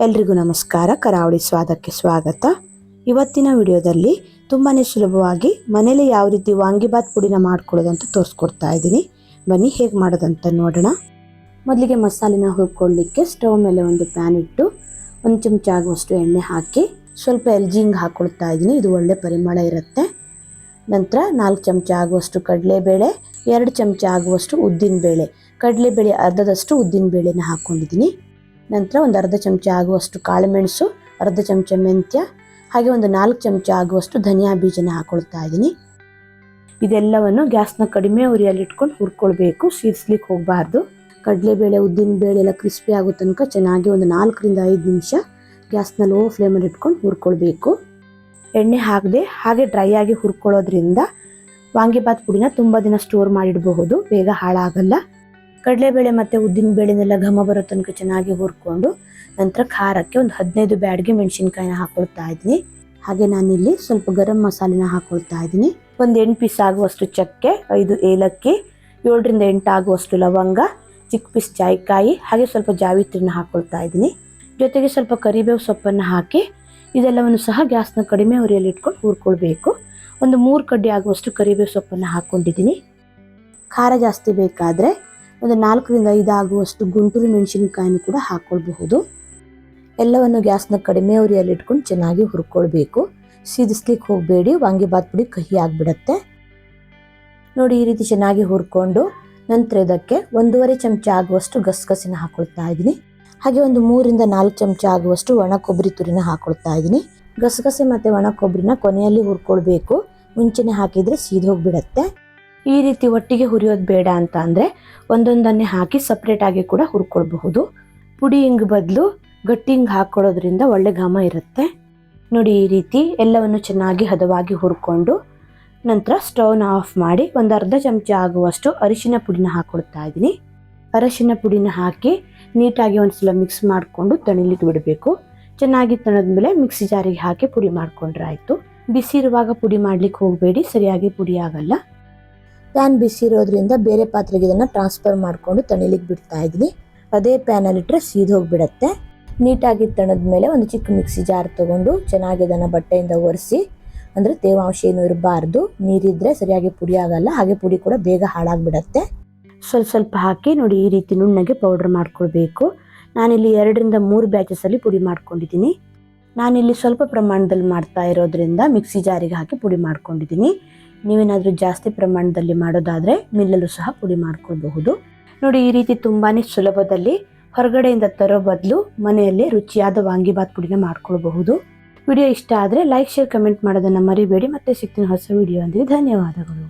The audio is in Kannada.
ಎಲ್ರಿಗೂ ನಮಸ್ಕಾರ. ಕರಾವಳಿ ಸ್ವಾದಕ್ಕೆ ಸ್ವಾಗತ. ಇವತ್ತಿನ ವಿಡಿಯೋದಲ್ಲಿ ತುಂಬಾ ಸುಲಭವಾಗಿ ಮನೇಲಿ ಯಾವ ರೀತಿ ವಾಂಗಿಬಾತ್ ಪುಡಿನ ಮಾಡ್ಕೊಳ್ಳೋದಂತ ತೋರಿಸ್ಕೊಡ್ತಾ ಇದ್ದೀನಿ. ಬನ್ನಿ ಹೇಗೆ ಮಾಡೋದಂತ ನೋಡೋಣ. ಮೊದಲಿಗೆ ಮಸಾಲೆನ ಹುರ್ಕೊಳ್ಳಿಕ್ಕೆ ಸ್ಟವ್ ಮೇಲೆ ಒಂದು ಪ್ಯಾನ್ ಇಟ್ಟು 1 ಚಮಚ ಆಗುವಷ್ಟು ಎಣ್ಣೆ ಹಾಕಿ ಸ್ವಲ್ಪ ಎಲ್ಜಿಂಗ್ ಹಾಕ್ಕೊಳ್ತಾ ಇದ್ದೀನಿ. ಇದು ಒಳ್ಳೆ ಪರಿಮಳ ಇರುತ್ತೆ. ನಂತರ 4 ಚಮಚ ಆಗುವಷ್ಟು ಕಡಲೆಬೇಳೆ, 2 ಚಮಚ ಆಗುವಷ್ಟು ಉದ್ದಿನಬೇಳೆ, ಕಡಲೆಬೇಳೆ ಅರ್ಧದಷ್ಟು ಉದ್ದಿನಬೇಳೆನ ಹಾಕ್ಕೊಂಡಿದ್ದೀನಿ. ನಂತರ ಒಂದು ಅರ್ಧ ಚಮಚ ಆಗುವಷ್ಟು ಕಾಳುಮೆಣಸು, ಅರ್ಧ ಚಮಚ ಮೆಂತ್ಯ, ಹಾಗೆ ಒಂದು 4 ಚಮಚ ಆಗುವಷ್ಟು ಧನಿಯಾ ಬೀಜನ ಹಾಕೊಳ್ತಾ ಇದ್ದೀನಿ. ಇದೆಲ್ಲವನ್ನು ಗ್ಯಾಸ್ನ ಕಡಿಮೆ ಉರಿಯಲ್ಲಿ ಇಟ್ಕೊಂಡು ಹುರ್ಕೊಳ್ಬೇಕು, ಸೀರಿಸ್ಲಿಕ್ಕೆ ಹೋಗಬಾರ್ದು. ಕಡಲೆಬೇಳೆ ಉದ್ದಿನಬೇಳೆ ಎಲ್ಲ ಕ್ರಿಸ್ಪಿ ಆಗೋ ತನಕ ಚೆನ್ನಾಗಿ ಒಂದು 4 ರಿಂದ 5 ನಿಮಿಷ ಗ್ಯಾಸ್ನ ಲೋ ಫ್ಲೇಮಲ್ಲಿ ಇಟ್ಕೊಂಡು ಹುರ್ಕೊಳ್ಬೇಕು. ಎಣ್ಣೆ ಹಾಕದೆ ಹಾಗೆ ಡ್ರೈ ಆಗಿ ಹುರ್ಕೊಳ್ಳೋದ್ರಿಂದ ವಾಂಗಿಬಾತ್ ಪುಡಿನ ತುಂಬ ದಿನ ಸ್ಟೋರ್ ಮಾಡಿಡಬಹುದು, ಬೇಗ ಹಾಳಾಗಲ್ಲ. ಕಡಲೆಬೇಳೆ ಮತ್ತು ಉದ್ದಿನಬೇಳೆನೆಲ್ಲ ಘಮ ಬರೋ ತನಕ ಚೆನ್ನಾಗಿ ಹುರ್ಕೊಂಡು ನಂತರ ಖಾರಕ್ಕೆ ಒಂದು 15 ಬ್ಯಾಡ್ಗೆ ಮೆಣಸಿನ್ಕಾಯಿನ ಹಾಕೊಳ್ತಾ ಇದ್ದೀನಿ. ಹಾಗೆ ನಾನಿಲ್ಲಿ ಸ್ವಲ್ಪ ಗರಂ ಮಸಾಲೆನ ಹಾಕೊಳ್ತಾ ಇದ್ದೀನಿ. ಒಂದು 8 ಪೀಸ್ ಆಗುವಷ್ಟು ಚಕ್ಕೆ, 5 ಏಲಕ್ಕಿ, 7 ರಿಂದ 8 ಆಗುವಷ್ಟು ಲವಂಗ, ಚಿಕ್ಕ ಪೀಸ್ ಜಾಯಿಕಾಯಿ, ಹಾಗೆ ಸ್ವಲ್ಪ ಜಾವಿತ್ರಿನ ಹಾಕೊಳ್ತಾ ಇದ್ದೀನಿ. ಜೊತೆಗೆ ಸ್ವಲ್ಪ ಕರಿಬೇವು ಸೊಪ್ಪನ್ನು ಹಾಕಿ ಇದೆಲ್ಲವನ್ನು ಸಹ ಗ್ಯಾಸ್ನ ಕಡಿಮೆ ಉರಿಯಲ್ಲಿ ಇಟ್ಕೊಂಡು ಹುರ್ಕೊಳ್ಬೇಕು. ಒಂದು 3 ಕಡ್ಡಿ ಆಗುವಷ್ಟು ಕರಿಬೇವು ಸೊಪ್ಪನ್ನು ಹಾಕ್ಕೊಂಡಿದ್ದೀನಿ. ಖಾರ ಜಾಸ್ತಿ ಬೇಕಾದರೆ ಒಂದು 4 ರಿಂದ 5 ಆಗುವಷ್ಟು ಗುಂಟೂರು ಮೆಣಸಿನಕಾಯಿನೂ ಕೂಡ ಹಾಕ್ಕೊಳ್ಬಹುದು. ಎಲ್ಲವನ್ನು ಗ್ಯಾಸ್ನ ಕಡಿಮೆ ಉರಿಯಲ್ಲಿ ಇಟ್ಕೊಂಡು ಚೆನ್ನಾಗಿ ಹುರ್ಕೊಳ್ಬೇಕು. ಸೀದಿಸ್ಲಿಕ್ಕೆ ಹೋಗಬೇಡಿ, ವಾಂಗಿಬಾತ್ ಪುಡಿ ಕಹಿ ಆಗಿಬಿಡುತ್ತೆ. ನೋಡಿ, ಈ ರೀತಿ ಚೆನ್ನಾಗಿ ಹುರ್ಕೊಂಡು ನಂತರ ಇದಕ್ಕೆ 1.5 ಚಮಚ ಆಗುವಷ್ಟು ಗಸಗಸಿನ ಹಾಕೊಳ್ತಾ ಇದ್ದೀನಿ. ಹಾಗೆ ಒಂದು 3 ರಿಂದ 4 ಚಮಚ ಆಗುವಷ್ಟು ಒಣ ಕೊಬ್ಬರಿ ತುರಿನ ಹಾಕೊಳ್ತಾ ಇದ್ದೀನಿ. ಗಸಗಸೆ ಮತ್ತು ಒಣ ಕೊಬ್ಬರಿನ ಕೊನೆಯಲ್ಲಿ ಹುರ್ಕೊಳ್ಬೇಕು, ಮುಂಚೆನೆ ಹಾಕಿದರೆ ಸೀದ್ ಹೋಗಿಬಿಡತ್ತೆ. ಈ ರೀತಿ ಒಟ್ಟಿಗೆ ಹುರಿಯೋದು ಬೇಡ ಅಂತ ಅಂದರೆ ಒಂದೊಂದನ್ನೇ ಹಾಕಿ ಸಪ್ರೇಟ್ ಆಗಿ ಕೂಡ ಹುರ್ಕೊಳ್ಬಹುದು. ಪುಡಿ ಹಿಂಗ್ ಬದಲು ಗಟ್ಟಿ ಹಿಂಗ್ ಹಾಕೊಳ್ಳೋದ್ರಿಂದ ಒಳ್ಳೆ ಘಮ ಇರುತ್ತೆ. ನೋಡಿ, ಈ ರೀತಿ ಎಲ್ಲವನ್ನು ಚೆನ್ನಾಗಿ ಹದವಾಗಿ ಹುರ್ಕೊಂಡು ನಂತರ ಸ್ಟವ್ನ ಆಫ್ ಮಾಡಿ ಒಂದು ಅರ್ಧ ಚಮಚ ಆಗುವಷ್ಟು ಅರಿಶಿನ ಪುಡಿನ ಹಾಕೊಳ್ತಾ ಇದ್ದೀನಿ. ಅರಿಶಿನ ಪುಡಿನ ಹಾಕಿ ನೀಟಾಗಿ ಒಂದ್ಸಲ ಮಿಕ್ಸ್ ಮಾಡಿಕೊಂಡು ತಣಿಲಿಕ್ಕೆ ಬಿಡಬೇಕು. ಚೆನ್ನಾಗಿ ತಣದ್ಮೇಲೆ ಮಿಕ್ಸಿ ಜಾರಿಗೆ ಹಾಕಿ ಪುಡಿ ಮಾಡ್ಕೊಂಡ್ರೆ ಆಯಿತು. ಬಿಸಿ ಇರುವಾಗ ಪುಡಿ ಮಾಡ್ಲಿಕ್ಕೆ ಹೋಗಬೇಡಿ, ಸರಿಯಾಗಿ ಪುಡಿ ಆಗಲ್ಲ. ಪ್ಯಾನ್ ಬಿಸಿ ಇರೋದ್ರಿಂದ ಬೇರೆ ಪಾತ್ರೆಗೆ ಇದನ್ನು ಟ್ರಾನ್ಸ್ಫರ್ ಮಾಡಿಕೊಂಡು ತಣಿಲಿಕ್ಕೆ ಬಿಡ್ತಾ ಇದ್ದೀನಿ. ಅದೇ ಪ್ಯಾನಲ್ಲಿಟ್ಟರೆ ಸೀದ್ ಹೋಗಿಬಿಡತ್ತೆ. ನೀಟಾಗಿ ತಣದ್ಮೇಲೆ ಒಂದು ಚಿಕ್ಕ ಮಿಕ್ಸಿ ಜಾರ್ ತೊಗೊಂಡು ಚೆನ್ನಾಗಿ ಅದನ್ನು ಬಟ್ಟೆಯಿಂದ ಒರೆಸಿ, ಅಂದರೆ ತೇವಾಂಶ ಏನು ಇರಬಾರ್ದು, ನೀರಿದ್ದರೆ ಸರಿಯಾಗಿ ಪುಡಿ ಆಗಲ್ಲ, ಹಾಗೆ ಪುಡಿ ಕೂಡ ಬೇಗ ಹಾಳಾಗಿಬಿಡತ್ತೆ. ಸ್ವಲ್ಪ ಹಾಕಿ ನೋಡಿ, ಈ ರೀತಿ ನುಣ್ಣಗೆ ಪೌಡ್ರ್ ಮಾಡ್ಕೊಳ್ಬೇಕು. ನಾನಿಲ್ಲಿ 2 ರಿಂದ 3 ಬ್ಯಾಚಸಲ್ಲಿ ಪುಡಿ ಮಾಡ್ಕೊಂಡಿದ್ದೀನಿ. ನಾನಿಲ್ಲಿ ಸ್ವಲ್ಪ ಪ್ರಮಾಣದಲ್ಲಿ ಮಾಡ್ತಾ ಇರೋದ್ರಿಂದ ಮಿಕ್ಸಿ ಜಾರಿಗೆ ಹಾಕಿ ಪುಡಿ ಮಾಡ್ಕೊಂಡಿದ್ದೀನಿ. ನೀವೇನಾದರೂ ಜಾಸ್ತಿ ಪ್ರಮಾಣದಲ್ಲಿ ಮಾಡೋದಾದರೆ ಮಿಲ್ಲಲ್ಲೂ ಸಹ ಪುಡಿ ಮಾಡ್ಕೊಳ್ಬಹುದು. ನೋಡಿ, ಈ ರೀತಿ ತುಂಬಾ ಸುಲಭದಲ್ಲಿ ಹೊರಗಡೆಯಿಂದ ತರೋ ಬದಲು ಮನೆಯಲ್ಲೇ ರುಚಿಯಾದ ವಾಂಗಿಬಾತ್ ಪುಡಿನ ಮಾಡ್ಕೊಳ್ಬಹುದು. ವಿಡಿಯೋ ಇಷ್ಟ ಆದರೆ ಲೈಕ್, ಶೇರ್, ಕಮೆಂಟ್ ಮಾಡೋದನ್ನು ಮರಿಬೇಡಿ. ಮತ್ತೆ ಸಿಗ್ತೀನಿ ಹೊಸ ವಿಡಿಯೋ ಅಂದರೆ. ಧನ್ಯವಾದಗಳು.